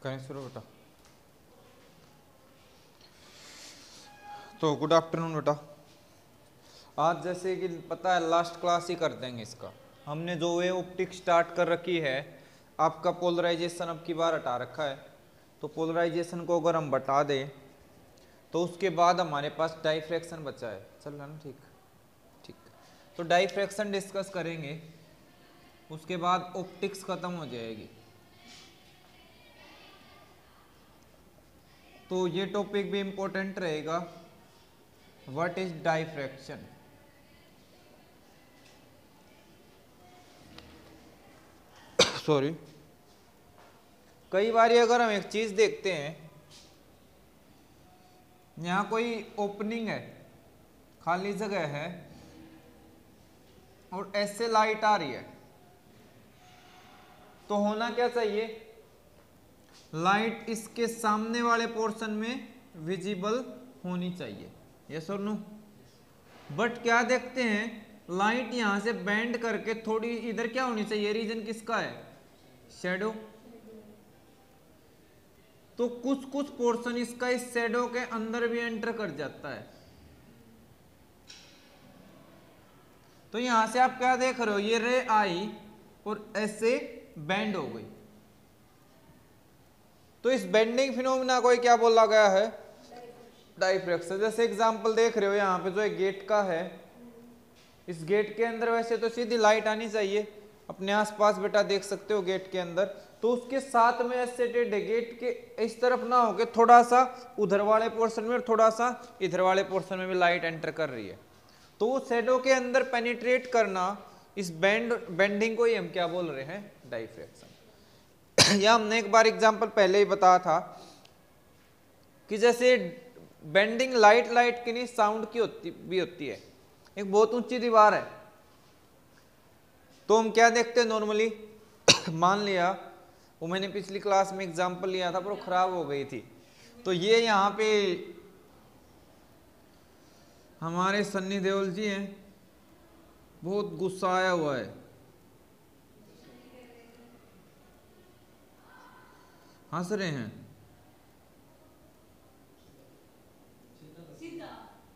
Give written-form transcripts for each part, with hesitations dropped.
करें शुरू बेटा। तो गुड आफ्टरनून बेटा। आज जैसे कि पता है लास्ट क्लास ही कर देंगे इसका। हमने जो वे ऑप्टिक स्टार्ट कर रखी है, आपका पोलराइजेशन अब की बार हटा रखा है। तो पोलराइजेशन को अगर हम बता दें तो उसके बाद हमारे पास डाइफ्रैक्शन बचा है। चल रहा ना? ठीक ठीक। तो डाइफ्रैक्शन डिस्कस करेंगे, उसके बाद ऑप्टिक्स खत्म हो जाएगी। तो ये टॉपिक भी इंपॉर्टेंट रहेगा। What is diffraction? सॉरी। कई बार अगर हम एक चीज देखते हैं, यहां कोई ओपनिंग है, खाली जगह है और ऐसे लाइट आ रही है, तो होना क्या चाहिए? लाइट इसके सामने वाले पोर्शन में विजिबल होनी चाहिए, यस और नो? बट क्या देखते हैं, लाइट यहां से बेंड करके थोड़ी इधर क्या होनी चाहिए? रीजन किसका है? शैडो। तो कुछ कुछ पोर्शन इसका इस शैडो के अंदर भी एंटर कर जाता है। तो यहां से आप क्या देख रहे हो, ये रे आई और ऐसे बेंड हो गई। तो इस बेंडिंग फिनोमिना को क्या बोला गया है? डाइफ्रैक्शन। जैसे एग्जांपल देख रहे हो यहाँ पे जो एक गेट का है, इस गेट के अंदर वैसे तो सीधी लाइट आनी चाहिए, अपने आसपास बेटा देख सकते हो गेट के अंदर। तो उसके साथ में ऐसे टेढ़ गेट के इस तरफ ना होके थोड़ा सा उधर वाले पोर्शन में और थोड़ा सा इधर वाले पोर्शन में भी लाइट एंटर कर रही है। तो वो शैडो के अंदर पेनिट्रेट करना, इस बेंडिंग को ही हम क्या बोल रहे हैं? डाइफ्रैक्शन। यह हमने एक बार एग्जांपल पहले ही बताया था कि जैसे बेंडिंग लाइट की नहीं, साउंड की होती है। एक बहुत ऊंची दीवार है, तो हम क्या देखते हैं नॉर्मली, मान लिया वो मैंने पिछली क्लास में एग्जांपल लिया था पर वो खराब हो गई थी। तो ये यहाँ पे हमारे सन्नी देओल जी हैं, बहुत गुस्सा आया हुआ है, हंस रहे हैं।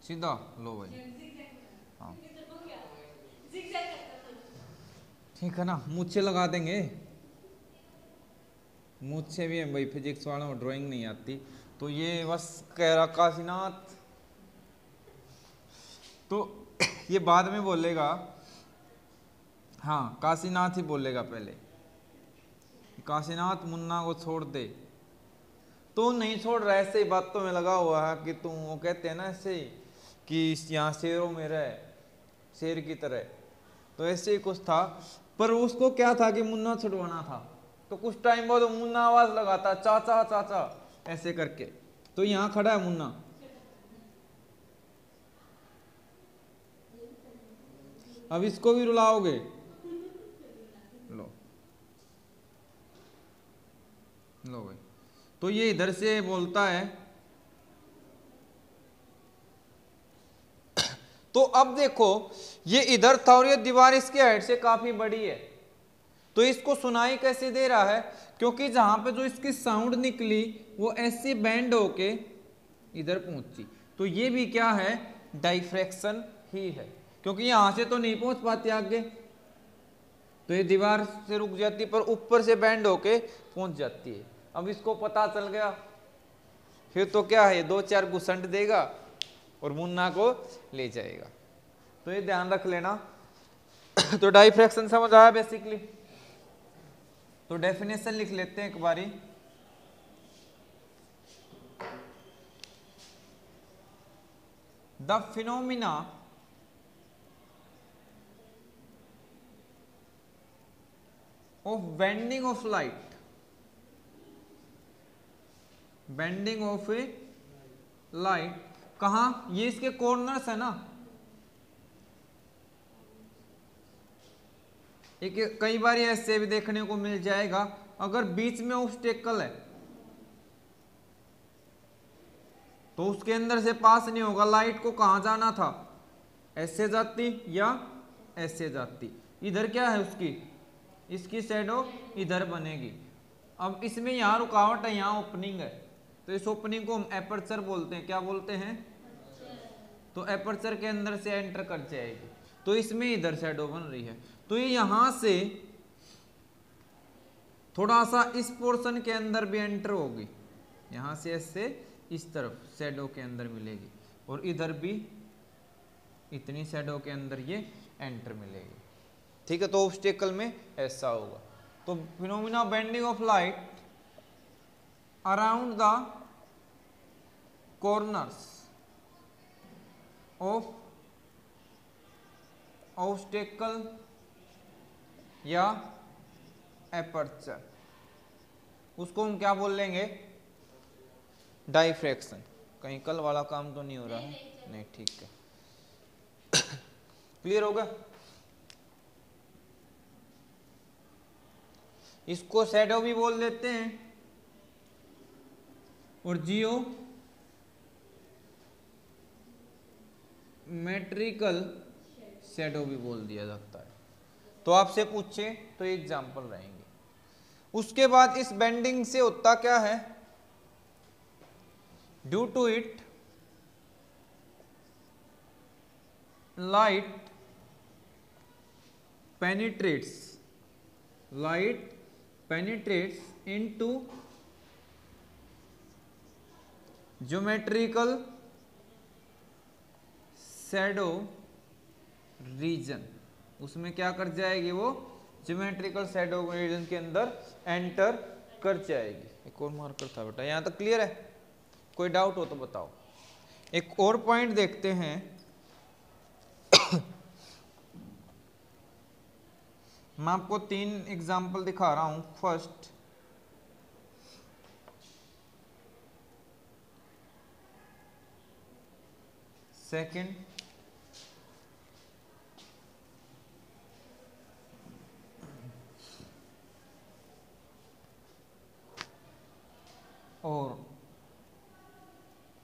सीधा लो भाई, हाँ ठीक है ना, मुझसे लगा देंगे। मुझसे भी है भाई, फिजिक्स वालों को ड्राइंग नहीं आती। तो ये बस कह रहा काशीनाथ, तो ये बाद में बोलेगा, हाँ काशीनाथ ही बोलेगा पहले, काशीनाथ मुन्ना को छोड़ दे। तो नहीं छोड़ रहा, ऐसे ही बातों में लगा हुआ है कि तुम, वो कहते हैं ना ऐसे ही कि यहाँ शेरों में रहे, शेर की तरह। तो ऐसे ही कुछ था, पर उसको क्या था कि मुन्ना छुड़वाना था। तो कुछ टाइम बाद मुन्ना आवाज लगाता, चाचा चाचा ऐसे करके। तो यहाँ खड़ा है मुन्ना, अब इसको भी रुलाओगे? लो लो भाई। तो ये इधर से बोलता है। तो अब देखो, ये इधर था और ये दीवार इसके हाइट से काफी बड़ी है, तो इसको सुनाई कैसे दे रहा है? क्योंकि जहां पे जो इसकी साउंड निकली वो ऐसे बैंड होके इधर पहुंची। तो ये भी क्या है? डाइफ्रैक्शन ही है, क्योंकि यहां से तो नहीं पहुंच पाती आगे, तो ये दीवार से रुक जाती पर ऊपर से बैंड होके पहुंच जाती है। अब इसको पता चल गया, फिर तो क्या है, दो चार घुसंड देगा और मुन्ना को ले जाएगा। तो ये ध्यान रख लेना। तो डाइफ्रैक्शन समझ आया बेसिकली? तो डेफिनेशन लिख लेते हैं एक बारी। The phenomena of bending of light, bending of A light, कहां? ये इसके कॉर्नर्स है ना, एक कई बार ऐसे भी देखने को मिल जाएगा, अगर बीच में ऑब्स्टेकल है तो उसके अंदर से पास नहीं होगा। लाइट को कहां जाना था? ऐसे जाती या ऐसे जाती। इधर क्या है उसकी, इसकी शैडो इधर बनेगी। अब इसमें यहाँ रुकावट है, यहाँ ओपनिंग है, तो इस ओपनिंग को हम एपर्चर बोलते हैं। क्या बोलते हैं? तो एपर्चर के अंदर से एंटर कर जाएगी, तो इसमें इधर शैडो बन रही है, तो ये यहां से थोड़ा सा इस पोर्शन के अंदर भी एंटर होगी, यहां से ऐसे इस तरफ शैडो के अंदर मिलेगी, और इधर भी इतनी शैडो के अंदर ये एंटर मिलेगी। ठीक है, तो ऑब्स्टेकल में ऐसा होगा। तो phenomena bending of light around the corners of obstacle या एपर्चर, उसको हम क्या बोल लेंगे? डाइफ्रैक्शन। कहीं कल वाला काम तो नहीं हो रहा है? नहीं, ठीक है। क्लियर होगा? इसको शैडो भी बोल देते हैं और जियो मेट्रिकल शैडो भी बोल दिया जाता है। तो आपसे पूछे तो एग्जाम्पल रहेंगे। उसके बाद इस बेंडिंग से होता क्या है? Due to it light penetrates into geometrical shadow region. उसमें क्या कर जाएगी? वो ज्योमेट्रिकल शैडो रीजन के अंदर एंटर कर जाएगी। एक और मार्कर था बेटा, यहां तक क्लियर है? कोई डाउट हो तो बताओ। एक और पॉइंट देखते हैं। मैं आपको 3 एग्जाम्पल दिखा रहा हूं। फर्स्ट, सेकंड, और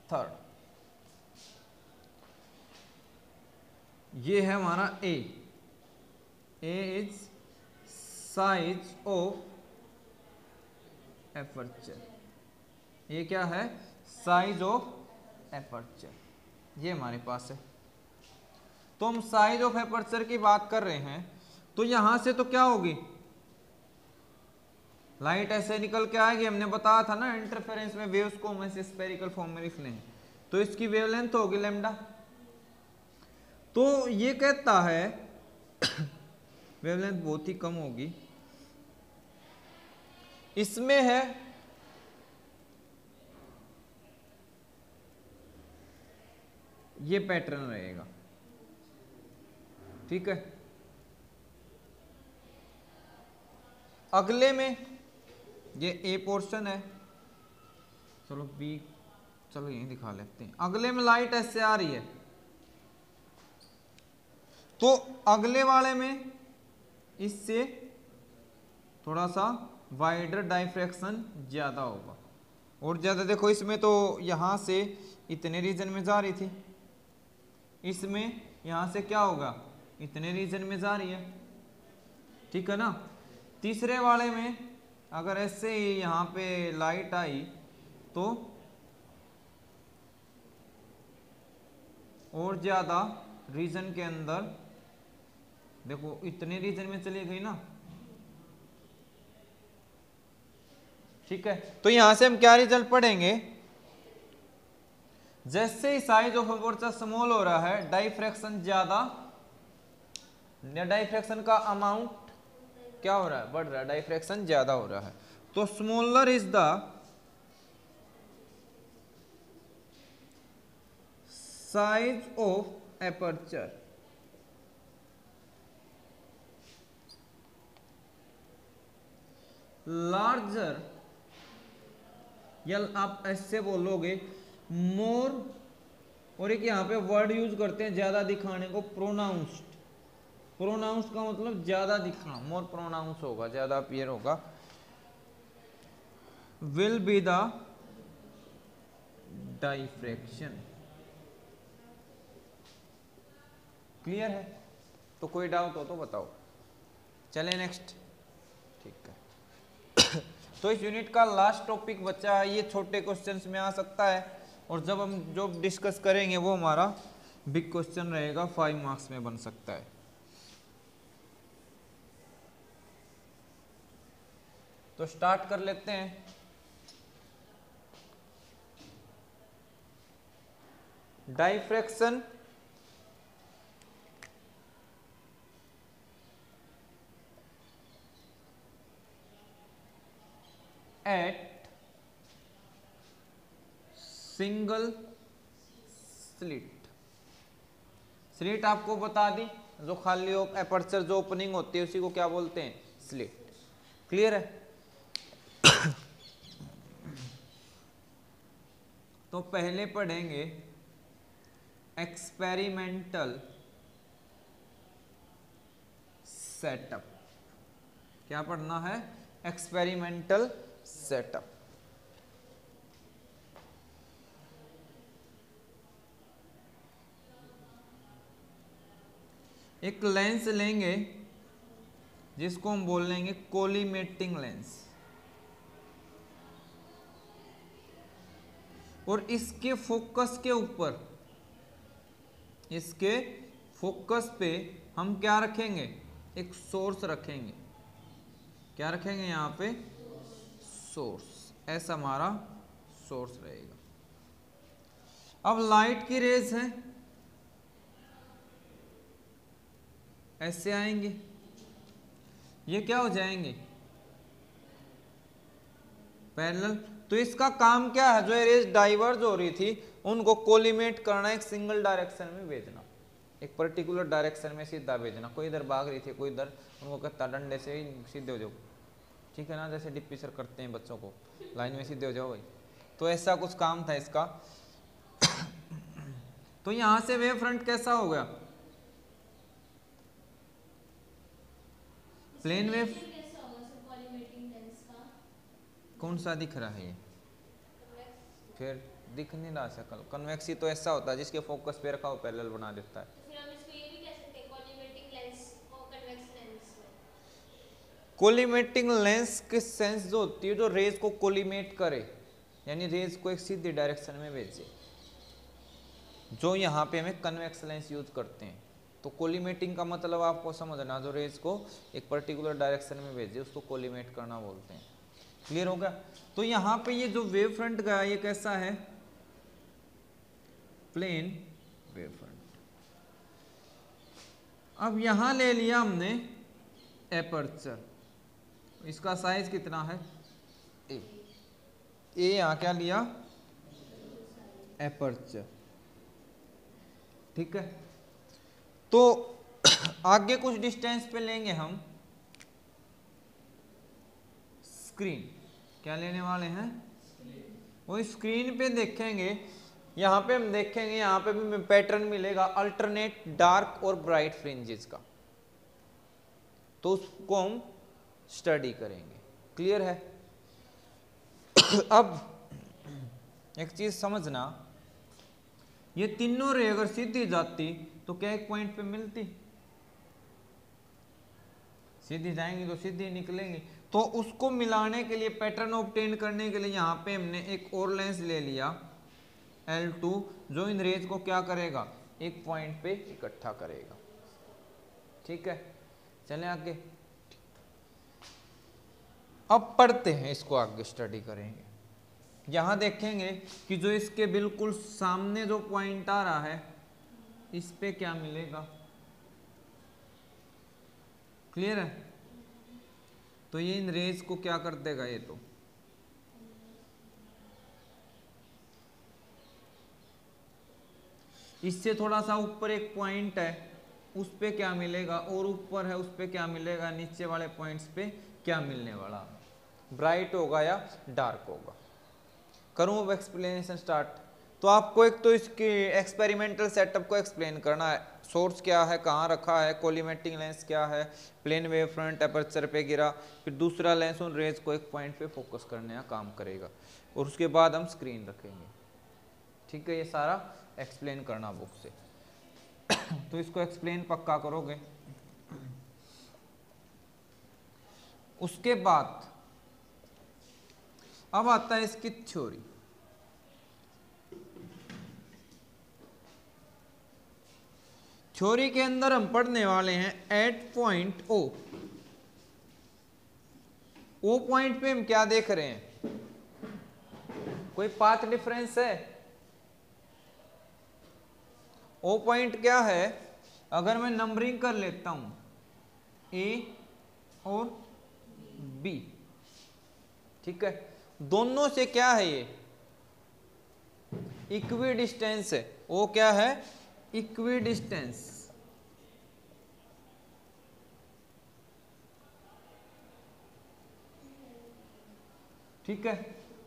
थर्ड। ये है हमारा ए इज साइज ऑफ एपर्चर। ये क्या है? साइज ऑफ एपर्चर, ये हमारे पास है। तो हम साइज ऑफ एपर्चर की बात कर रहे हैं, तो यहां से तो क्या होगी? लाइट ऐसे निकल के आएगी। हमने बताया था ना इंटरफेरेंस में वेव्स को हम ऐसे स्फेरिकल फॉर्म में लिख लें, तो इसकी वेवलेंथ होगी लैम्डा। तो ये कहता है वेवलेंथ बहुत ही कम होगी। इसमें है ये पैटर्न रहेगा, ठीक है। अगले में ये ए पोर्शन है, चलो बी, चलो यहीं दिखा लेते हैं। अगले में लाइट ऐसे आ रही है, तो अगले वाले में इससे थोड़ा सा वाइडर डाइफ्रैक्शन ज्यादा होगा, और ज्यादा देखो इसमें तो यहां से इतने रीजन में जा रही थी, इसमें यहां से क्या होगा? इतने रीजन में जा रही है, ठीक है ना। तीसरे वाले में अगर ऐसे ही यहां पे लाइट आई तो और ज्यादा रीजन के अंदर, देखो इतने रीजन में चली गई ना, ठीक है। तो यहां से हम क्या रिजल्ट पढ़ेंगे? जैसे ही साइज ऑफ एपर्चर स्मॉल हो रहा है, डाइफ्रैक्शन ज्यादा, डाइफ्रैक्शन का अमाउंट क्या हो रहा है? बढ़ रहा है, डाइफ्रैक्शन ज्यादा हो रहा है। तो smaller is the size of aperture, larger, या आप ऐसे बोलोगे मोर, और एक यहां पे वर्ड यूज करते हैं ज्यादा दिखाने को, प्रोनाउंस्ड। प्रोनाउंस का मतलब ज्यादा दिखना, मोर प्रोनाउंस होगा, ज्यादा अपीयर होगा। Will be the diffraction. Clear है? तो कोई डाउट हो तो बताओ। चले नेक्स्ट, ठीक है। तो इस यूनिट का लास्ट टॉपिक बचा है, ये छोटे क्वेश्चंस में आ सकता है, और जब हम जो डिस्कस करेंगे वो हमारा बिग क्वेश्चन रहेगा, 5 मार्क्स में बन सकता है। तो स्टार्ट कर लेते हैं। Diffraction at single slit. Slit आपको बता दी, जो खाली एपर्चर जो ओपनिंग होती है उसी को क्या बोलते हैं, स्लिट। क्लियर है? तो पहले पढ़ेंगे एक्सपेरिमेंटल सेटअप। क्या पढ़ना है? Experimental setup. एक लेंस लेंगे जिसको हम बोल लेंगे कोलिमेटिंग लेंस, और इसके फोकस के ऊपर, इसके फोकस पे हम क्या रखेंगे, एक सोर्स रखेंगे। क्या रखेंगे यहाँ पे? सोर्स। ऐसा हमारा सोर्स रहेगा। अब लाइट की रेज है, ऐसे आएंगे, ये क्या हो जाएंगे, पैरेलल। तो इसका काम क्या है, जो रेज डाइवर्ज हो रही थी उनको कोलिमेट करना, एक सिंगल डायरेक्शन में भेजना, एक पर्टिकुलर डायरेक्शन में सीधा भेजना। कोई इधर भाग रही थी, कोई इधर, उनको कहता डंडे से ही सीधे हो जाओ, ठीक है ना, जैसे डिप्टी सर करते हैं बच्चों को, लाइन में सीधे हो जाओ भाई। तो ऐसा कुछ काम था इसका। तो यहां से वेव फ्रंट कैसा हो गया, प्लेन वेव। कौन सा दिख रहा है ये? फिर दिख नहीं रहा शक्ल। कन्वेक्सी तो ऐसा होता है जिसके फोकस पे रखा हो पैरेलल बना देता है। तो फिर हम इसको ये भी कह सकते हैं कोलिमेटिंग लेंस और कन्वेक्स लेंस में। कोलिमेटिंग लेंस की सेंस जो होती है, जो रेज को कोलिमेट करे, यानी रेज को एक सीधी डायरेक्शन में भेजे, जो यहाँ पे हमें कन्वेक्स लेंस यूज करते हैं। तो कोलिमेटिंग का मतलब आपको समझना, जो रेज को एक पर्टिकुलर डायरेक्शन में भेजे उसको कोलिमेट करना बोलते हैं। क्लियर होगा? तो यहाँ पे ये जो वेव फ्रंट गया ये कैसा है, प्लेन वेव फ्रंट। अब यहां ले लिया हमने एपर्चर, इसका साइज कितना है, ए यहां क्या लिया, एपर्चर, ठीक है। तो आगे कुछ डिस्टेंस पे लेंगे हम स्क्रीन। क्या लेने वाले हैं, वो स्क्रीन पे देखेंगे। यहाँ पे हम देखेंगे, यहाँ पे भी पैटर्न मिलेगा अल्टरनेट डार्क और ब्राइट फ्रिंजेस का, तो उसको हम स्टडी करेंगे। क्लियर है? अब एक चीज समझना, ये तीनों रे अगर सीधी जाती तो क्या एक पॉइंट पे मिलती, सीधी जाएंगी तो सीधी निकलेंगी। तो उसको मिलाने के लिए, पैटर्न ऑब्टेन करने के लिए यहाँ पे हमने एक और लेंस ले लिया L2, जो इन रेज को क्या करेगा, एक पॉइंट पे इकट्ठा करेगा। ठीक है, चलें आगे। अब पढ़ते हैं, इसको आगे स्टडी करेंगे। यहां देखेंगे कि जो इसके बिल्कुल सामने जो पॉइंट आ रहा है, इस पे क्या मिलेगा। क्लियर है? तो ये इन रेज को क्या कर देगा, ये तो इससे थोड़ा सा ऊपर एक पॉइंट है, उस पे क्या मिलेगा, और ऊपर है उस पे क्या मिलेगा, नीचे वाले पॉइंट्स पे क्या मिलने वाला, ब्राइट होगा या डार्क होगा। करूं अब एक्सप्लेनेशन स्टार्ट। तो आपको एक तो इसके एक्सपेरिमेंटल सेटअप को एक्सप्लेन करना है, सोर्स क्या है, कहाँ रखा है, कोलिमेटिंग लेंस क्या है, प्लेन वेव फ्रंट एपर्चर पे गिरा, फिर दूसरा लेंस उन रेज को एक पॉइंट पे फोकस करने का काम करेगा, और उसके बाद हम स्क्रीन रखेंगे। ठीक है, ये सारा एक्सप्लेन करना बुक से। तो इसको एक्सप्लेन पक्का करोगे। उसके बाद अब आता है इसकी थ्योरी। थ्योरी के अंदर हम पढ़ने वाले हैं एट पॉइंट ओ पॉइंट पे हम क्या देख रहे हैं, कोई पाथ डिफरेंस है। ओ पॉइंट क्या है, अगर मैं नंबरिंग कर लेता हूं ए और बी, ठीक है, दोनों से क्या है ये इक्वी डिस्टेंस है। वो क्या है, इक्वी डिस्टेंस। ठीक है,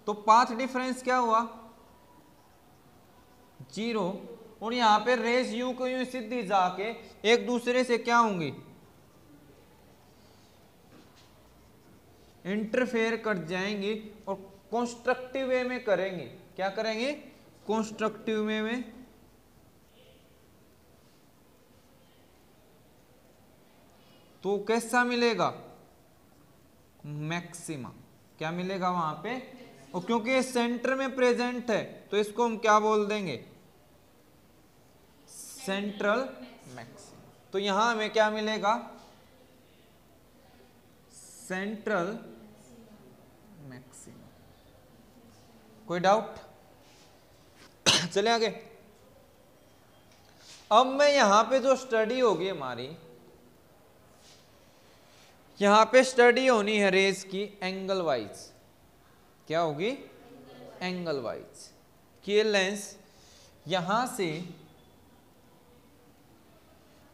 तो पाथ डिफरेंस क्या हुआ 0, और यहां पे रेस यूं को यूं सीधी जाके एक दूसरे से क्या होंगी, इंटरफेयर कर जाएंगी और कंस्ट्रक्टिव वे में करेंगे। क्या करेंगे, कंस्ट्रक्टिव वे में। तो कैसा मिलेगा, मैक्सिमा। क्या मिलेगा वहां पे, और क्योंकि ये सेंटर में प्रेजेंट है तो इसको हम क्या बोल देंगे, सेंट्रल मैक्सिमा। तो यहां हमें क्या मिलेगा, सेंट्रल मैक्सिमा। कोई डाउट, चले आगे। अब मैं यहां पे जो स्टडी होगी हमारी, यहां पे स्टडी होनी है रेस की एंगल वाइज। क्या होगी, एंगल वाइज कि ये लेंस यहां से,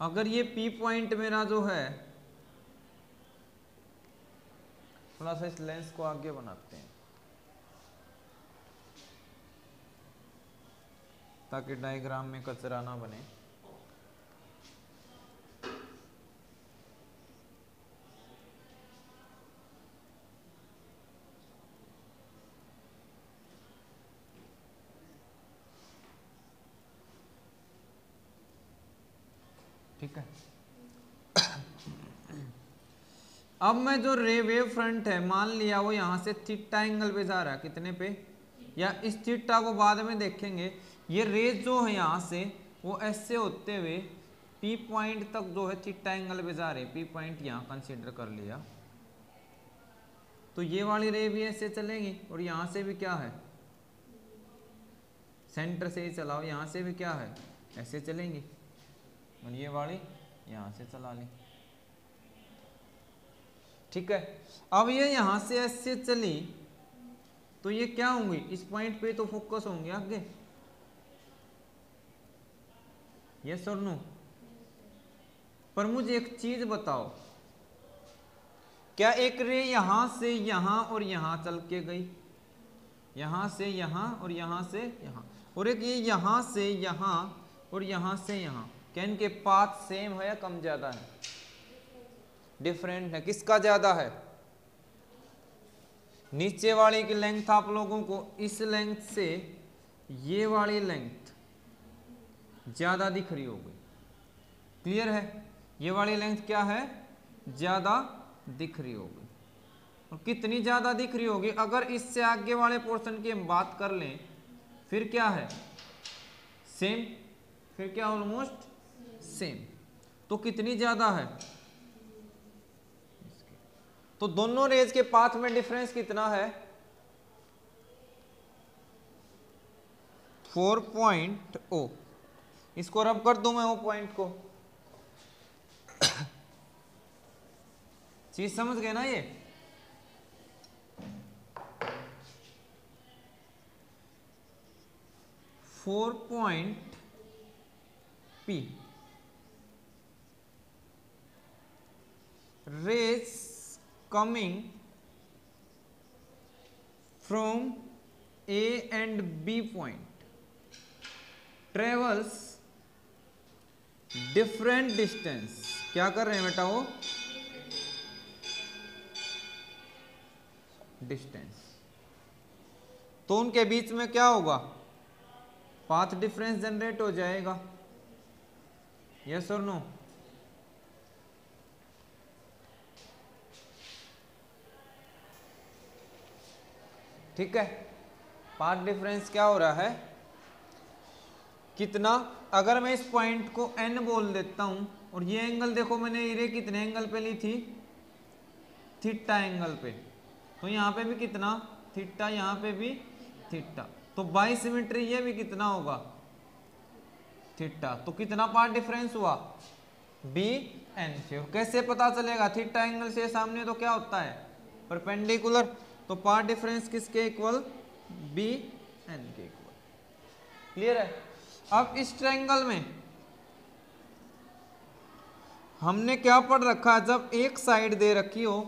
अगर ये पी पॉइंट मेरा जो है, थोड़ा सा इस लेंस को आगे बनाते हैं ताकि डायग्राम में कचरा ना बने। ठीक है, अब मैं जो रे वेव फ्रंट है, मान लिया वो यहां से थीटा एंगल पे जा रहा है, कितने पे, या इस थीटा को बाद में देखेंगे। ये रेज जो है यहां से वो ऐसे होते हुए पी पॉइंट तक जो है थीटा एंगल पे जा रहे, पी पॉइंट यहां कंसीडर कर लिया। तो ये वाली रे भी ऐसे चलेंगी, और यहां से भी क्या है, सेंटर से ही चलाओ, यहां से भी क्या है ऐसे चलेंगी, और ये वाली यहां से चला ली। ठीक है, अब ये यहां से ऐसे चली तो ये क्या होंगी, इस पॉइंट पे तो फोकस होंगे आगे, यस और नो। पर मुझे एक चीज बताओ, क्या एक रे यहां से यहां और यहां चल के गई, यहां से यहां और यहां से यहां, और एक ये यहां से यहां और यहां से यहां, क्या इनके पाथ सेम है या कम ज्यादा है, डिफरेंट है। किसका ज्यादा है, नीचे वाली की लेंथ आप लोगों को इस लेंथ से ये वाली लेंथ ज्यादा दिख रही होगी, क्लियर है, ये वाली लेंथ क्या है, ज्यादा दिख रही होगी। और कितनी ज्यादा दिख रही होगी, अगर इससे आगे वाले पोर्शन की हम बात कर लें फिर क्या है, सेम, फिर क्या ऑलमोस्ट सेम। तो कितनी ज्यादा है, तो दोनों रेज के पाथ में डिफरेंस कितना है, 4.0। इसको रब कर दूं मैं, वो पॉइंट को, चीज समझ गए ना ये। For point P rays coming from A and B point travels different distance। क्या कर रहे हैं बेटा, वो डिस्टेंस, तो उनके बीच में क्या होगा, पाथ डिफरेंस जनरेट हो जाएगा, यस और नो। ठीक है, पाथ डिफरेंस क्या हो रहा है, कितना। अगर मैं इस पॉइंट को n बोल देता हूं और ये एंगल देखो मैंने ये कितने एंगल पे ली थी, थीटा एंगल पे, तो यहाँ पे भी कितना थीटा, यहाँ पे भी थीटा, तो बाई सिमेट्री ये भी कितना होगा थीटा। तो कितना पार्ट डिफरेंस हुआ बी एन से। कैसे पता चलेगा, थीटा एंगल से सामने तो क्या होता है परपेंडिकुलर, तो पार्ट डिफरेंस किसके इक्वल बी एन के इक्वल। क्लियर है। अब इस ट्रायंगल में हमने क्या पढ़ रखा, जब एक साइड दे रखी हो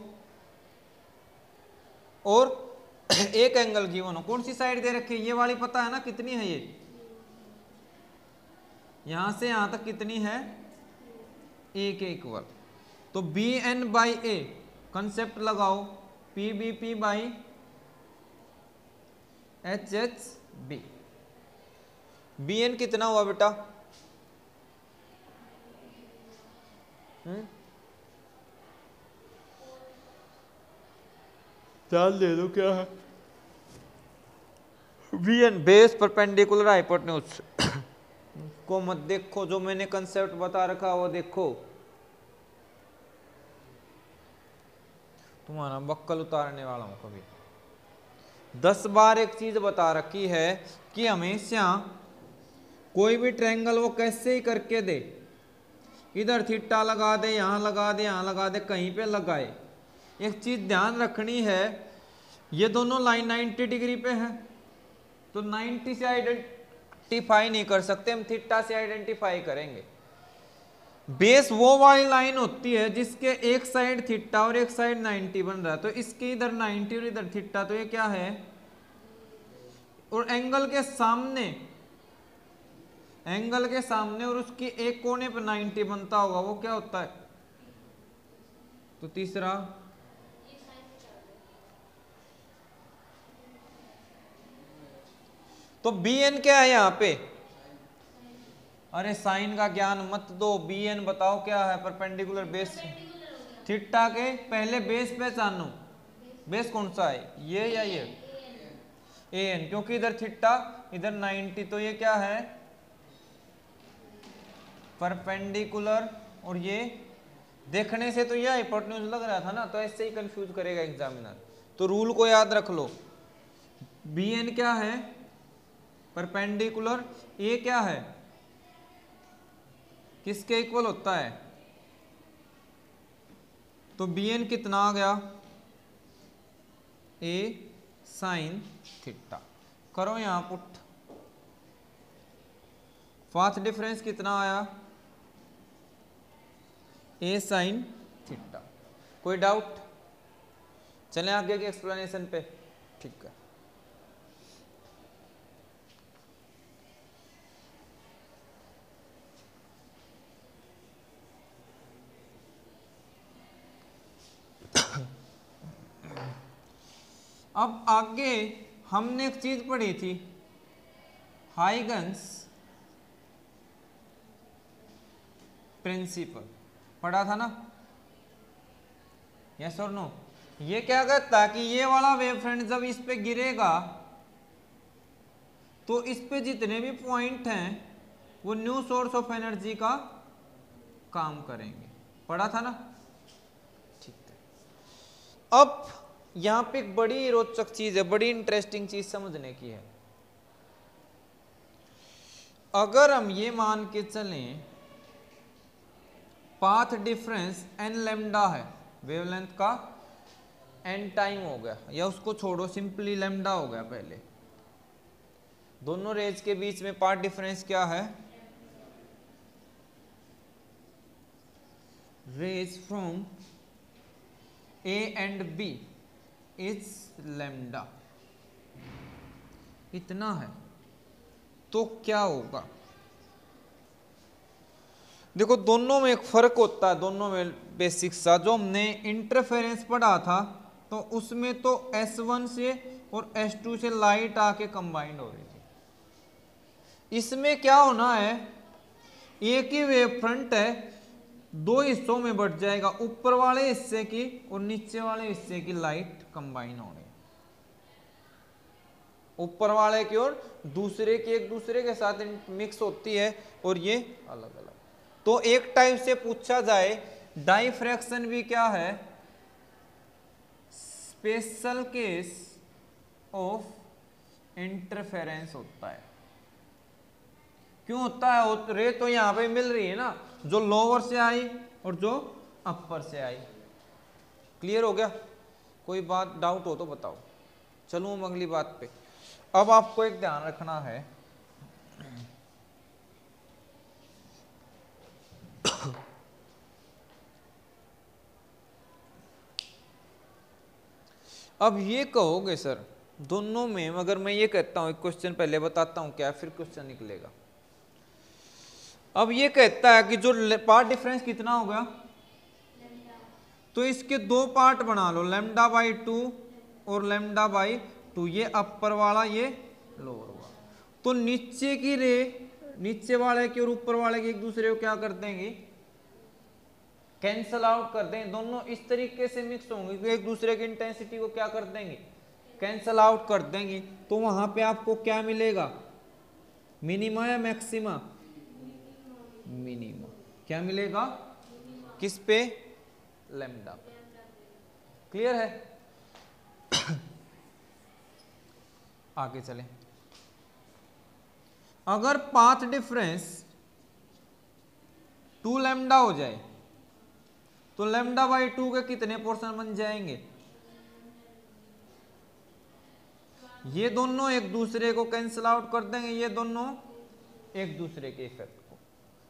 और एक एंगल गिवन हो, कौन सी साइड दे रखी है, ये वाली पता है ना कितनी है, ये यहां से यहां तक कितनी है ए के इक्वल, तो B N by A concept लगाओ, P B P by H H B. B N कितना हुआ बेटा, ध्यान दे दो क्या है, B N base perpendicular hypotenuse को मत देखो, जो मैंने कंसेप्ट बता रखा वो देखो, तुम्हारा बक्कल उतारने वाला हूं कभी। 10 बार एक चीज बता रखी है कि हमेशा कोई भी ट्रायंगल वो कैसे ही करके दे, इधर थीटा लगा दे, यहां लगा दे, यहां लगा दे, कहीं पे लगाए, एक चीज ध्यान रखनी है, ये दोनों लाइन 90 डिग्री पे है, तो 90 से आइडेंटिफाई नहीं कर सकते हम, थीटा से आइडेंटिफाई करेंगे। बेस वो वाली लाइन होती है जिसके एक साइड थीटा और एक साइड 90 बन रहा है, तो इसके इधर 90 और इधर थीटा, तो ये क्या है, और एंगल के सामने और उसकी एक कोने पर 90 बनता होगा, वो क्या होता है, तो तीसरा तो बी एन क्या है यहां पे, अरे साइन का ज्ञान मत दो, बी एन बताओ क्या है, परपेंडिकुलर बेस थीटा के, पहले बेस पहचानो, बेस कौन सा है, ये या ये ए एन, क्योंकि इधर थीटा इधर 90, तो ये क्या है परपेंडिकुलर, और ये देखने से तो ये हाइपोटेन्यूज लग रहा था ना, तो ऐसे ही कंफ्यूज करेगा एग्जामिनर, तो रूल को याद रख लो, बी एन क्या है परपेंडिकुलर, ए क्या है किसके इक्वल होता है, तो बी एन कितना आ गया ए साइन थीटा, करो यहां पुट, पाथ डिफरेंस कितना आया ए साइन थीटा। कोई डाउट, चलें आगे के एक्सप्लेनेशन पे, ठीक है। अब आगे हमने एक चीज पढ़ी थी, हाइगन्स प्रिंसिपल पढ़ा था ना, यस और नो। ये क्या कहता है कि ये वाला वेव फ्रंट जब इस पे गिरेगा तो इस पे जितने भी पॉइंट हैं वो न्यू सोर्स ऑफ एनर्जी का काम करेंगे, पढ़ा था ना, ठीक है। अब यहां पे एक बड़ी रोचक चीज है, बड़ी इंटरेस्टिंग चीज समझने की है। अगर हम ये मान के चलें पाथ डिफरेंस एन लैम्डा है, वेवलेंथ का एन टाइम हो गया, या उसको छोड़ो सिंपली लैम्डा हो गया, पहले दोनों रेज के बीच में पाथ डिफरेंस क्या है, rays from A and B is lambda, इतना है, तो क्या होगा, देखो दोनों में एक फर्क होता है, दोनों में बेसिक सा, जो हमने इंटरफेरेंस पढ़ा था तो उसमें तो S1 से और S2 से लाइट आके कंबाइंड हो रही थी, इसमें क्या होना है, एक ही वेव फ्रंट है, दो हिस्सों में बट जाएगा, ऊपर वाले हिस्से की और नीचे वाले हिस्से की लाइट कंबाइन हो रही है। ऊपर वाले की ओर दूसरे की एक दूसरे के साथ मिक्स होती है और ये अलग अलग। तो एक टाइप से पूछा जाए डाइफ्रैक्शन भी क्या है, स्पेशल केस ऑफ इंटरफेरेंस होता है। क्यों होता है? रे तो यहां पे मिल रही है ना, जो लोअर से आई और जो अपर से आई। क्लियर हो गया? कोई बात डाउट हो तो बताओ। चलूं हम अगली बात पे। अब आपको एक ध्यान रखना है, अब ये कहोगे सर दोनों में, अगर मैं ये कहता हूं एक क्वेश्चन पहले बताता हूं क्या फिर क्वेश्चन निकलेगा। अब ये कहता है कि जो पार्ट डिफरेंस कितना हो गया, तो इसके दो पार्ट बना लो, लैम्डा बाई 2 और लैम्डा बाई 2, ये अपर वाला ये लोअर वाला। तो नीचे की रे नीचे वाले की और ऊपर वाले की एक दूसरे को क्या कर देंगे, कैंसल आउट कर देंगे। दोनों इस तरीके से मिक्स होंगे कि एक दूसरे की इंटेंसिटी को क्या कर देंगे, कैंसल आउट कर देंगे। तो वहां पे आपको क्या मिलेगा, मिनिमा या मैक्सिमा, मिनिमा। क्या मिलेगा, किस पे, लैम्डा पे। क्लियर है? आगे चले। अगर पाथ डिफरेंस 2 लैम्डा हो जाए तो लैम्डा बाई 2 के कितने पोर्शन बन जाएंगे, ये दोनों एक दूसरे को कैंसिल आउट कर देंगे, ये दोनों एक दूसरे के इफेक्ट को।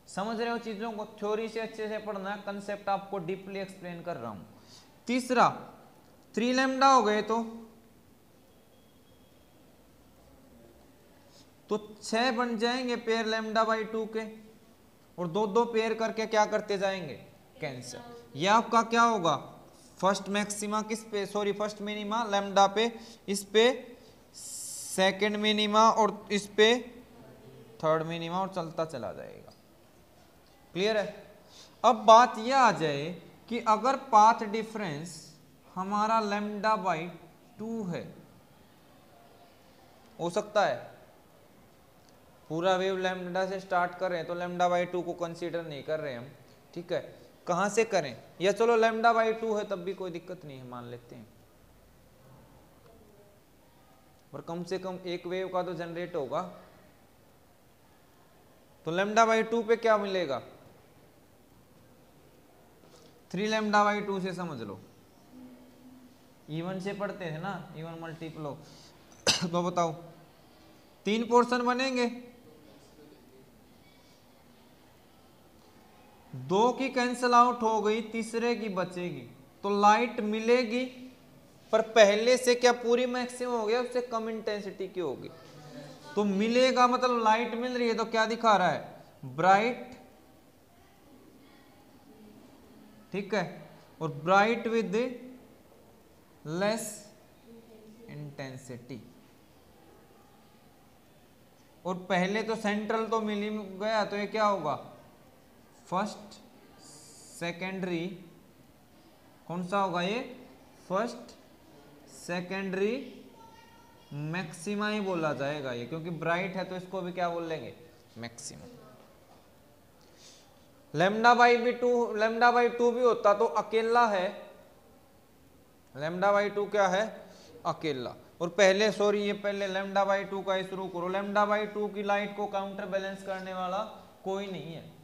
समझ रहे हो चीजों को? थ्योरी से अच्छे से पढ़ना है, कंसेप्ट आपको डीपली एक्सप्लेन कर रहा हूं। तीसरा 3 लैम्डा हो गए तो 6 बन जाएंगे पेयर लैम्डा बाई 2 के, और दो दो पेयर करके क्या करते जाएंगे, कैंसिल। ये आपका क्या होगा, फर्स्ट मैक्सिमा किस पे, सॉरी फर्स्ट मिनिमा लैम्डा पे, इस पे सेकंड मिनिमा और इस पे थर्ड मिनिमा, और चलता चला जाएगा। क्लियर है? अब बात यह आ जाए कि अगर पाथ डिफरेंस हमारा लैम्डा बाई 2 है, हो सकता है पूरा वेव लैम्डा से स्टार्ट कर रहे हैं तो लैम्डा बाई 2 को कंसीडर नहीं कर रहे हम, ठीक है, कहां से करें, या चलो लैम्डा बाई 2 है तब भी कोई दिक्कत नहीं है, मान लेते हैं, पर कम से कम एक वेव का तो जनरेट होगा। तो लैम्डा बाई 2 पे क्या मिलेगा, 3 लैम्डा बाई 2 से समझ लो, इवन से पढ़ते थे ना, इवन मल्टीप्लो। तो बताओ 3 पोर्शन बनेंगे, 2 की कैंसल आउट हो गई, तीसरे की बचेगी, तो लाइट मिलेगी, पर पहले से क्या पूरी मैक्सिमम हो गया, उससे कम इंटेंसिटी की होगी। तो मिलेगा मतलब लाइट मिल रही है तो क्या दिखा रहा है, ब्राइट, ठीक है, और ब्राइट विद लेस इंटेंसिटी। और पहले तो सेंट्रल तो मिल ही गया, तो ये क्या होगा, फर्स्ट सेकेंडरी, कौन सा होगा ये, फर्स्ट सेकेंडरी मैक्सिमा ही बोला जाएगा ये, क्योंकि ब्राइट है तो इसको भी क्या बोल लेंगे, मैक्सिमम। लैम्डा बाई 2 भी होता तो अकेला है, लैम्डा बाई 2 क्या है, अकेला। और पहले सॉरी ये पहले लैम्डा बाई 2 का शुरू करो, लैम्डा बाई 2 की लाइट को काउंटर बैलेंस करने वाला कोई नहीं है।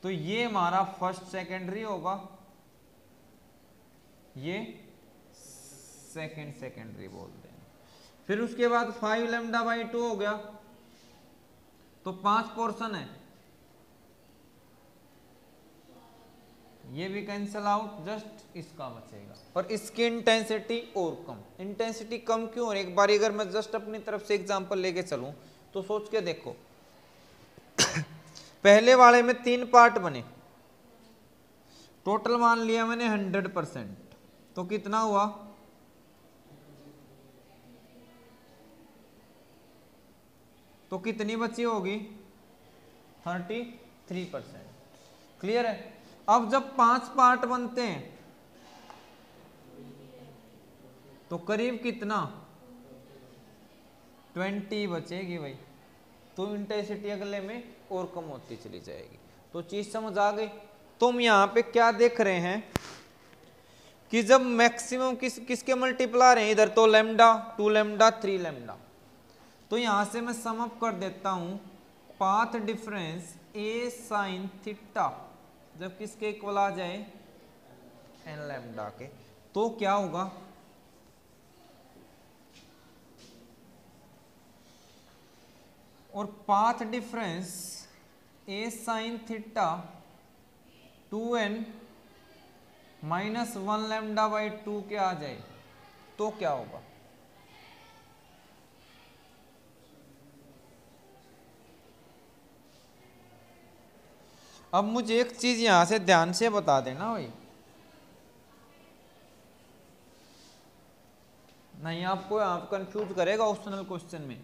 तो ये हमारा फर्स्ट सेकेंडरी होगा, ये सेकंड सेकेंडरी बोलते हैं। फिर उसके बाद 5 लैम्डा बाई 2 हो गया, तो 5 पोर्शन है, ये भी कैंसल आउट, जस्ट इसका बचेगा। पर इसकी इंटेंसिटी और कम, इंटेंसिटी कम क्यों, और एक बार अगर मैं जस्ट अपनी तरफ से एग्जांपल लेके चलूं तो सोच के देखो। पहले वाले में 3 पार्ट बने, टोटल मान लिया मैंने 100%, तो कितना हुआ, तो कितनी बची होगी, 33%। क्लियर है? अब जब 5 पार्ट बनते हैं तो करीब कितना 20 बचेगी भाई, तो इंटेंसिटी अगले में और कम होती चली जाएगी। तो चीज समझ आ गई। तो हम यहाँ पे क्या देख रहे हैं कि जब मैक्सिमम किसके मल्टीप्लाई हैं, इधर तो लैम्डा 2 लैम्डा 3 लैम्डा, तो यहां से मैं सम अप कर देता हूं पाथ डिफरेंस ए साइन थीटा जब किसके इक्वल आ जाए एन लैम्डा के, तो क्या होगा, और path difference A sine theta 2n -1 lambda by 2 के आ जाए तो क्या होगा। अब मुझे एक चीज यहां से ध्यान से बता देना भाई, नहीं आपको आप कंफ्यूज करेगा ऑप्शनल क्वेश्चन में।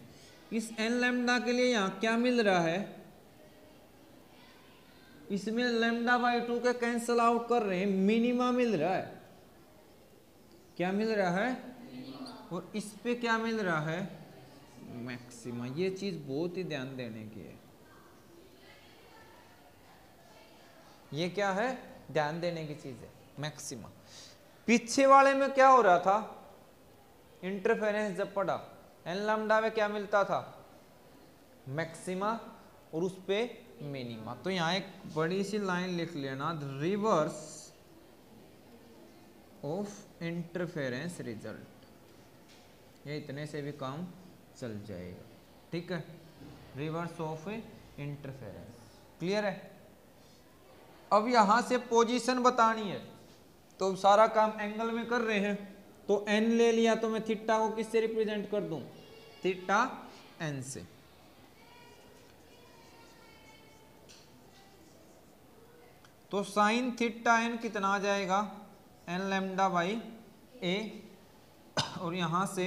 इस एन लैम्डा के लिए यहां क्या मिल रहा है, इसमें लैम्डा बाई 2 के कैंसल आउट कर रहे हैं, मिनिमा मिल रहा है। क्या मिल रहा है, और इस पे क्या मिल रहा है, मैक्सिमा। ये चीज बहुत ही ध्यान देने की है, ये क्या है, ध्यान देने की चीज है, मैक्सिमा। पीछे वाले में क्या हो रहा था, इंटरफेरेंस जब पड़ा एन लैम्डा में क्या मिलता था, मैक्सिमा, और उस पे मिनिमा। तो यहां एक बड़ी सी लाइन लिख लेना, रिवर्स ऑफ इंटरफेरेंस रिजल्ट, ये इतने से भी काम चल जाएगा, ठीक है। रिवर्स ऑफ इंटरफेरेंस, क्लियर है। अब यहां से पोजीशन बतानी है, तो सारा काम एंगल में कर रहे हैं, तो एन ले लिया तो मैं थीटा को किससे रिप्रेजेंट कर दूं, थीटा एन से। तो साइन थीटा एन कितना आ जाएगा, एन लैम्डा बाई ए, और यहां से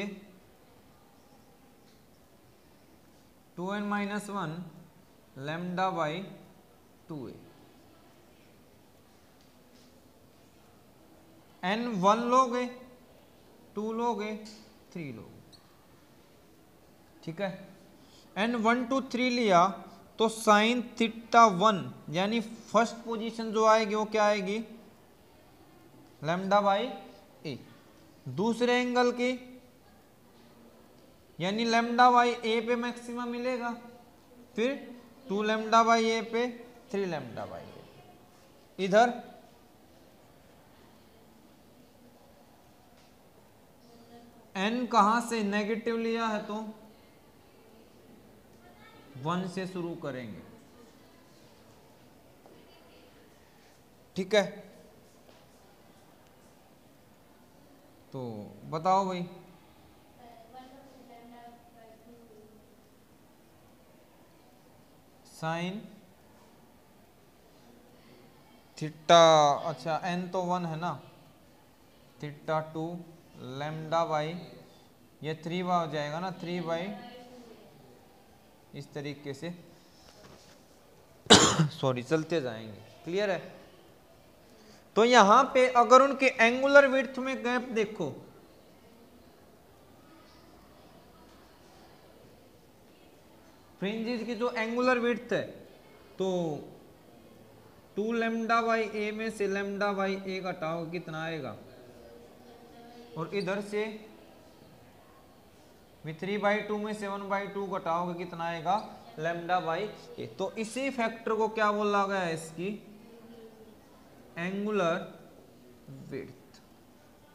2n - 1 lambda by 2a। N 1 लोगे, 2 लोगे, 3 लोगे, ठीक है। एन 1 2 3 लिया तो साइन थीटा 1 यानी फर्स्ट पोजीशन जो आएगी वो क्या आएगी, लैम्डा बाई ए। दूसरे एंगल की यानी लैम्डा बाई ए पे मैक्सिमम मिलेगा, फिर 2 लैम्डा बाई ए पे 3 लैम्डा बाई ए। इधर एन कहां से नेगेटिव लिया है तो 1 से शुरू करेंगे, ठीक है। तो बताओ भाई, साइन थीटा, अच्छा एन तो 1 है ना, थीटा 2 लैम्डा बाई ये 3 हो जाएगा ना, 3 बाई इस तरीके से सॉरी चलते जाएंगे, क्लियर है। तो यहां पे अगर उनके एंगुलर विड्थ में गैप देखो, फ्रिंजेस की जो एंगुलर विड्थ है, तो 2 लैम्डा बाई ए में से लैम्डा बाई ए घटाओ कितना आएगा, और इधर से 3/2 में 7/2 घटाओगे कितना आएगा, लैम्डा बाई ए। तो इसी फैक्टर को क्या बोला गया है, इसकी एंगुलर विड्थ।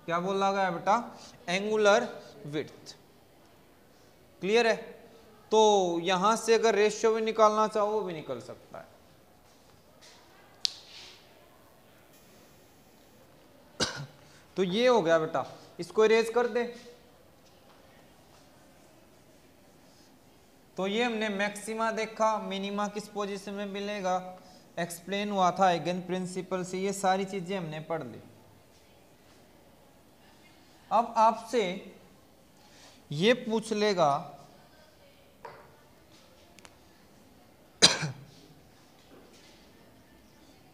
क्या बोला गया बेटा, एंगुलर विड्थ, क्लियर है। तो यहां से अगर रेशियो भी निकालना चाहो वो भी निकल सकता है। तो ये हो गया बेटा, इसको इरेज कर दे। तो ये हमने मैक्सिमा देखा, मिनिमा किस पोजीशन में मिलेगा, एक्सप्लेन हुआ था आइगन प्रिंसिपल से, ये सारी चीजें हमने पढ़ ली। अब आपसे ये पूछ लेगा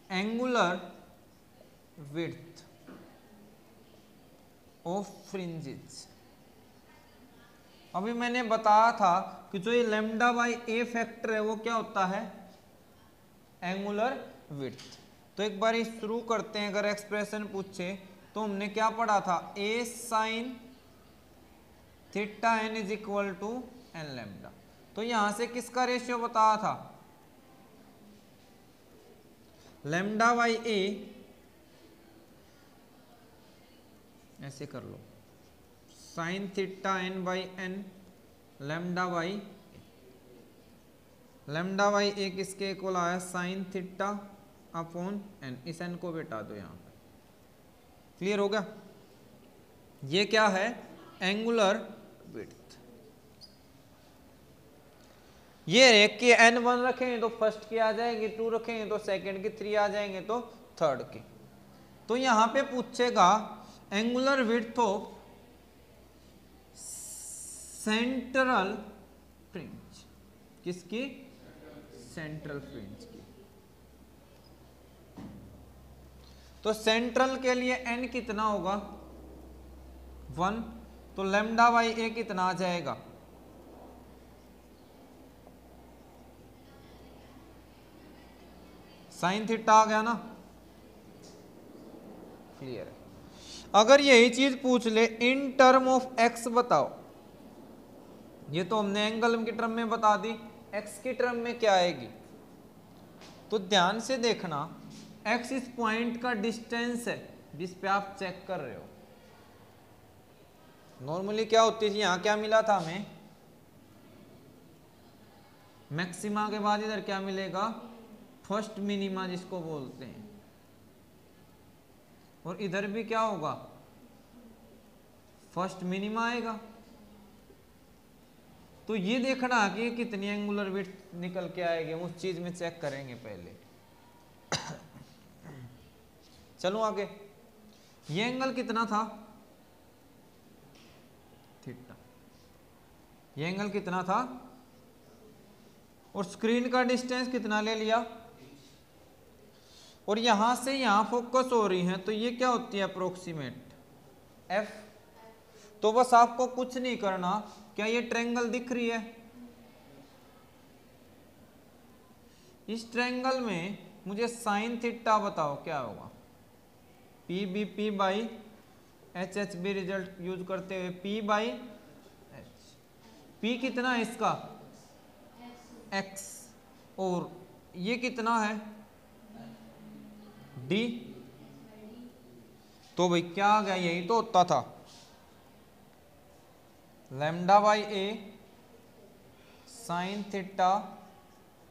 एंगुलर विड्थ ऑफ फ्रिंजेस। अभी मैंने बताया था कि जो ये लैम्डा बाई ए फैक्टर है वो क्या होता है, एंगुलर विड्थ। तो एक बार शुरू करते हैं, अगर एक्सप्रेशन पूछे तो हमने क्या पढ़ा था, A sine theta N is equal to N lambda. तो यहां से किसका रेशियो बताया था, लैम्डा बाई ए, ऐसे कर लो, sine theta N by N lambda by, lambda by A किसके इक्वल आया, साइन थीटा अपॉन एन। इस एन को बेटा दो यहां पर, क्लियर हो गया। ये क्या है, एंगुलर विड्थ। ये रे कि n1 रखेंगे तो फर्स्ट की आ जाएगी, 2 रखेंगे तो सेकंड की, 3 आ जाएंगे तो थर्ड की। तो यहां पे पूछेगा angular width of central fringe, किसकी, सेंट्रल फ्रिंज की। तो सेंट्रल के लिए n कितना होगा, 1, तो लैम्डा बाई ए कितना आ जाएगा, साइन थीटा आ गया ना, क्लियर है। अगर यही चीज पूछ ले इन टर्म ऑफ एक्स बताओ, ये तो हमने एंगल की टर्म में बता दी, एक्स की टर्म में क्या आएगी। तो ध्यान से देखना, एक्स इस पॉइंट का डिस्टेंस है जिस पे आप चेक कर रहे हो। नॉर्मली क्या होती थी, यहां क्या मिला था हमें, मैक्सिमा के बाद इधर क्या मिलेगा, फर्स्ट मिनिमा जिसको बोलते हैं, और इधर भी क्या होगा, फर्स्ट मिनिमा आएगा। तो ये देखना कि कितनी एंगुलर विड्थ निकल के आएगी, उस चीज में चेक करेंगे पहले। चलो आगे, ये एंगल कितना था, थीटा, ये एंगल कितना था, और स्क्रीन का डिस्टेंस कितना ले लिया, और यहां से यहां फोकस हो रही है, तो ये क्या होती है, अप्रोक्सीमेट एफ। तो बस आपको कुछ नहीं करना, क्या ये ट्रायंगल दिख रही है, इस ट्रायंगल में मुझे साइन थीटा बताओ क्या होगा, P B P by H H B result use करते हुए पी बाई एच। पी कितना है इसका, एक्स, और ये कितना है, डी। तो भाई क्या आ गया, यही तो होता था, lambda by A sine theta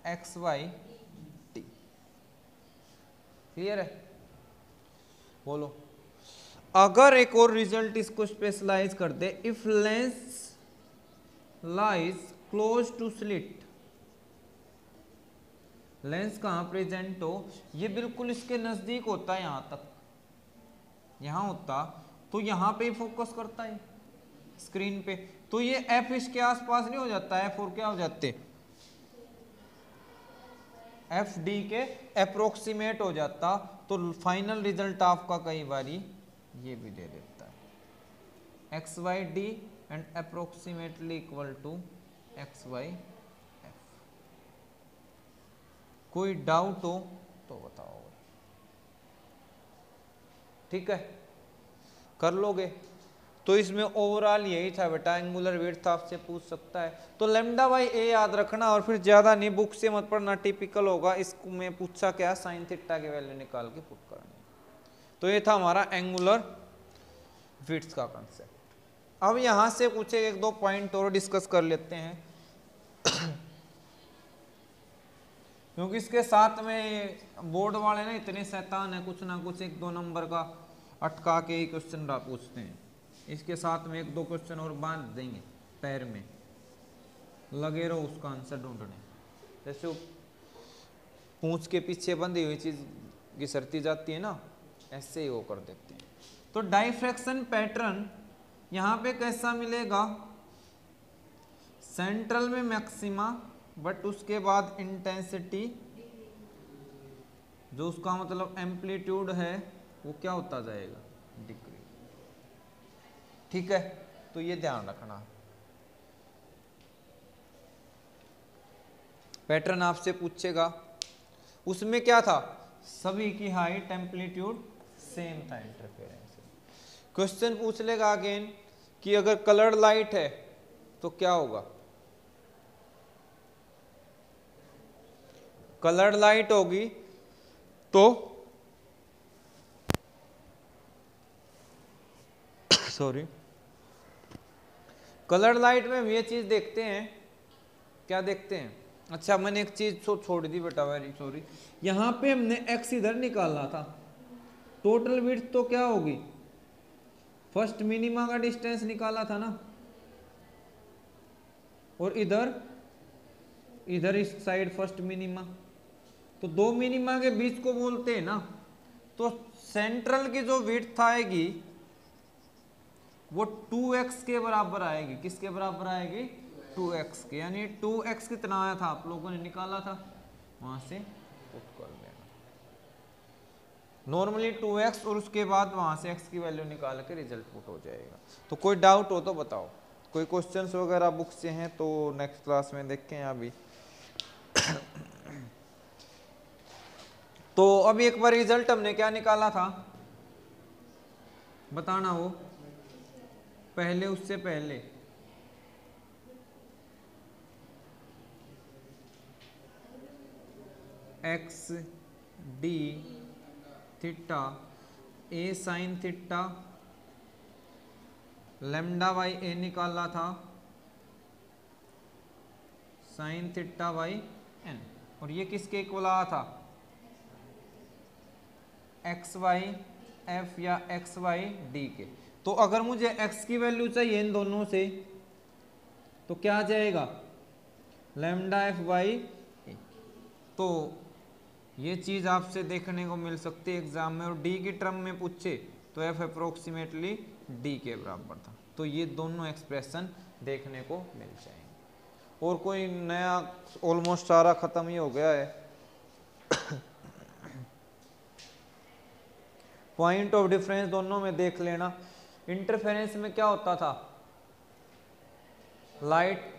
X by T. Clear है, बोलो। अगर एक और रिजल्ट इसको स्पेशलाइज कर दे, if lens lies close to slit, lens कहां प्रेजेंट हो, ये बिल्कुल इसके नजदीक होता है, यहां तक, यहां होता तो यहां पे ही फोकस करता है स्क्रीन पे, तो ये एफ इसके आसपास नहीं हो जाता, एफ और क्या हो जाते, एफ डी के अप्रोक्सीमेट हो जाता। तो फाइनल रिजल्ट आपका कई बारी ये भी दे देता है, X Y D and approximately equal to X Y F. कोई डाउट हो तो बताओ, ठीक है, कर लोगे। तो इसमें ओवरऑल यही था बेटा, एंगुलर विड्थ आपसे पूछ सकता है, तो लैम्डा बाई ए याद रखना, और फिर ज्यादा नहीं, बुक से मत पढ़ना, टिपिकल होगा, इसको में पूछा क्या, साइन थीटा के वैल्यू निकाल के पुट करना। तो ये था हमारा एंगुलर विड्थ का कंसेप्ट। अब यहां से कुछ एक दो पॉइंट और डिस्कस कर लेते हैं, क्योंकि इसके साथ में बोर्ड वाले ना इतने शैतान है, कुछ ना कुछ एक दो नंबर का अटका के ही क्वेश्चन पूछते हैं। इसके साथ में एक दो क्वेश्चन और बांध देंगे पैर में, लगे रहो उसका आंसर ढूंढने। जैसे पूंछ के पीछे बंधी हुई चीज घिसरती जाती है ना, ऐसे ही वो कर देते हैं। तो डाइफ्रैक्शन पैटर्न यहां पे कैसा मिलेगा, सेंट्रल में मैक्सिमा, बट उसके बाद इंटेंसिटी, जो उसका मतलब एम्पलीट्यूड है वो क्या होता जाएगा, डिक्रीज। ठीक है, तो ये ध्यान रखना। पैटर्न आपसे पूछेगा, उसमें क्या था, सभी की हाइट एम्पलीट्यूड सेम था इंटरफेरेंस। क्वेश्चन पूछ लेगा अगेन कि अगर कलर्ड लाइट है तो क्या होगा, कलर्ड लाइट होगी तो सॉरी, कलर्ड लाइट में हम ये चीज देखते हैं, क्या देखते हैं, अच्छा मैंने एक चीज छोड़ दी बेटा, वेरी सॉरी, यहां पे हमने x इधर निकालना था, टोटल विड्थ तो क्या होगी, फर्स्ट मिनिमा का डिस्टेंस निकाला था ना, और इधर इधर इस साइड फर्स्ट मिनिमा, तो दो मिनिमा के बीच को बोलते हैं ना, तो सेंट्रल की जो विड्थ आएगी वो 2x के बराबर आएगी, किसके बराबर आएगी, 2x के, यानी 2x कितना आया था आप लोगों ने निकाला था, वहां से पुट कर लेना नॉर्मली 2x, और उसके बाद वहां से x की वैल्यू निकाल के रिजल्ट पुट हो जाएगा। तो कोई डाउट हो तो बताओ, कोई क्वेश्चंस वगैरह बुक से हैं तो नेक्स्ट क्लास में देखें अभी। तो अभी एक बार रिजल्ट हमने क्या निकाला था बताना, वो पहले उससे पहले X D theta A sine theta lambda by A निकाला था, साइन थीटा बाई एन, और ये किसके इक्वल आया था, एक्स वाई एफ या एक्स वाई डी के। तो अगर मुझे x की वैल्यू चाहिए इन दोनों से तो क्या आ जाएगा, लैम्डा एफ बाई ए। तो ये चीज आपसे देखने को मिल सकती है एग्जाम में, और डी की टर्म में पूछे तो एफ अप्रोक्सीमेटली डी के बराबर था। तो ये दोनों एक्सप्रेशन देखने को मिल जाएंगे। और कोई नया, ऑलमोस्ट सारा खत्म ही हो गया है। पॉइंट ऑफ डिफरेंस दोनों में देख लेना। इंटरफेरेंस में क्या होता था, लाइट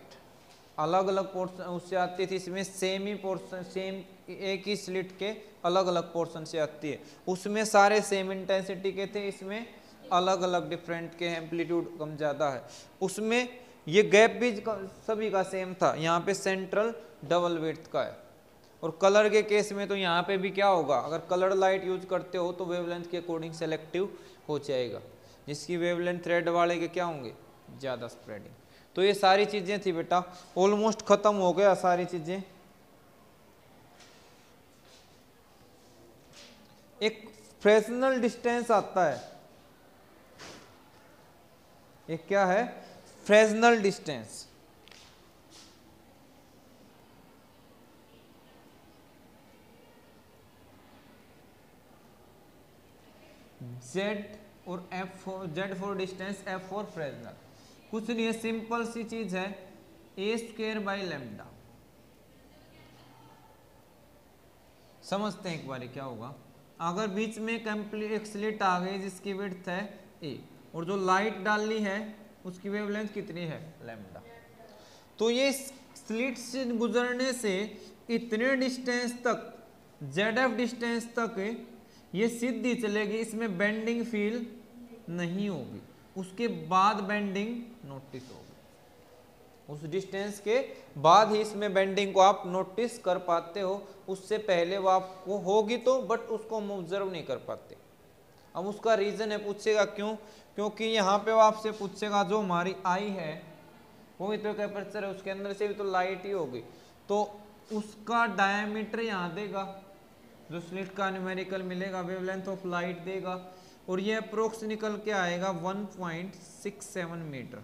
अलग अलग पोर्शन उससे आती थी, इसमें सेम ही पोर्शन, सेम एक ही स्लिट के अलग अलग पोर्शन से आती है, उसमें सारे सेम इंटेंसिटी के थे, इसमें अलग अलग डिफरेंट के, एम्पलीट्यूड कम ज़्यादा है। उसमें ये गैप भी सभी का सेम था, यहाँ पे सेंट्रल डबल विड्थ का है। और कलर के केस में तो यहाँ पे भी क्या होगा, अगर कलर लाइट यूज करते हो तो वेवलेंथ के अकॉर्डिंग सेलेक्टिव हो जाएगा, जिसकी वेवलेंथ रेड वाले के क्या होंगे, ज़्यादा स्प्रेडिंग। तो ये सारी चीज़ें थी बेटा, ऑलमोस्ट खत्म हो गया सारी चीज़ें। एक फ्रेस्नेल डिस्टेंस आता है, एक क्या है, फ्रेस्नेल डिस्टेंस। Z और F4, Z for distance, F for Fresnel. कुछ नहीं है, सिंपल सी चीज है, ए स्क्वायर बाई लैम्डा। समझते हैं एक बार क्या होगा, अगर बीच में एक स्लिट आ गई जिसकी विड्थ है ए, और जो लाइट डालनी है उसकी वेवलेंथ कितनी है, लैम्डा। तो ये स्लिट से गुजरने से इतने डिस्टेंस तक, ZF डिस्टेंस तक ये सीधी चलेगी, इसमें बेंडिंग फील नहीं होगी, उसके बाद बेंडिंग नोटिस होगी। उस डिस्टेंस के बाद ही इसमें बेंडिंग को आप नोटिस कर पाते हो, उससे पहले वो आपको होगी तो बट उसको हम ऑब्जर्व नहीं कर पाते। अब उसका रीजन है, पूछेगा क्यों, क्योंकि यहाँ पे वो आपसे पूछेगा जो हमारी आई है वो भी तो कैपेसिटर है, उसके अंदर से भी तो लाइट ही होगी, तो उसका डायमीटर यहाँ देगा, जो स्लिट का न्यूमेरिकल मिलेगा, वेवलेंथ ऑफ लाइट देगा, और ये अप्रोक्स निकल के आएगा 1.67 मीटर।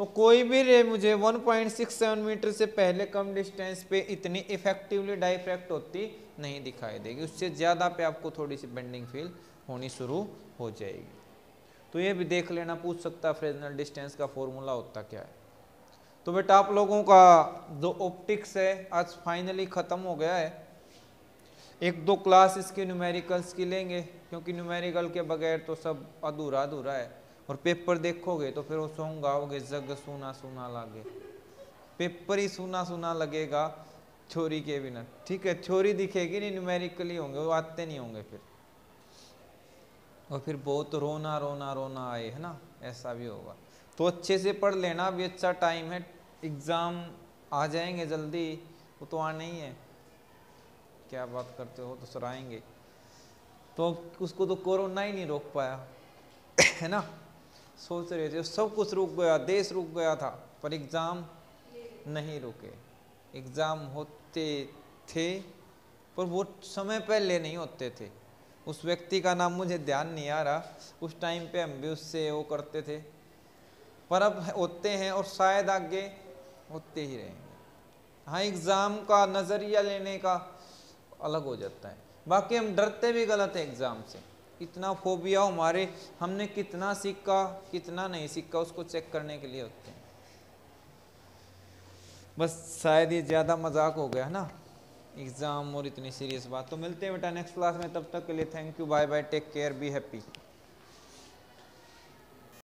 तो कोई भी रे मुझे 1.67 मीटर से पहले कम डिस्टेंस पे इतनी इफेक्टिवली डाइफ्रैक्ट होती नहीं दिखाई देगी, उससे ज़्यादा पे आपको थोड़ी सी बेंडिंग फील होनी शुरू हो जाएगी। तो ये भी देख लेना, पूछ सकता है फ्रेस्नेल डिस्टेंस का फॉर्मूला होता क्या है। तो बेटा आप लोगों का जो ऑप्टिक्स है आज फाइनली ख़त्म हो गया है। एक दो क्लास इसके न्यूमेरिकल्स की लेंगे, क्योंकि न्यूमेरिकल के बगैर तो सब अधूरा अधूरा है। और पेपर देखोगे तो फिर वो सॉन्ग गाओगे, जग सूना सूना लागे, पेपर ही सूना सूना लगेगा छोरी के बिना। ठीक है, छोरी दिखेगी नहीं, न्यूमेरिकली होंगे, वो आते नहीं होंगे फिर, और फिर बहुत रोना रोना रोना आए, है ना, ऐसा भी होगा। तो अच्छे से पढ़ लेना, अभी अच्छा टाइम है, एग्ज़ाम आ जाएंगे जल्दी, वो तो आने ही है, क्या बात करते हो, तो सराएंगे। तो उसको तो कोरोना ही नहीं रोक पाया, है ना। सोच रहे थे सब कुछ रुक गया, देश रुक गया था, पर एग्ज़ाम नहीं रुके। एग्ज़ाम होते थे पर वो समय पहले नहीं होते थे। उस व्यक्ति का नाम मुझे ध्यान नहीं आ रहा, उस टाइम पे हम भी उससे वो करते थे, पर अब होते हैं और शायद आगे होते ही रहेंगे। हाँ, एग्ज़ाम का नज़रिया लेने का अलग हो जाता है, बाकी हम डरते भी गलत है एग्ज़ाम से। इतना फोबिया हमारे, हमने कितना सीखा कितना नहीं सीखा उसको चेक करने के लिए होते हैं। बस शायद ये ज़्यादा मजाक हो गया ना एग्ज़ाम और इतनी सीरियस बात। तो मिलते हैं बेटा नेक्स्ट क्लास में, तब तक के लिए thank you, bye bye, take care, be happy.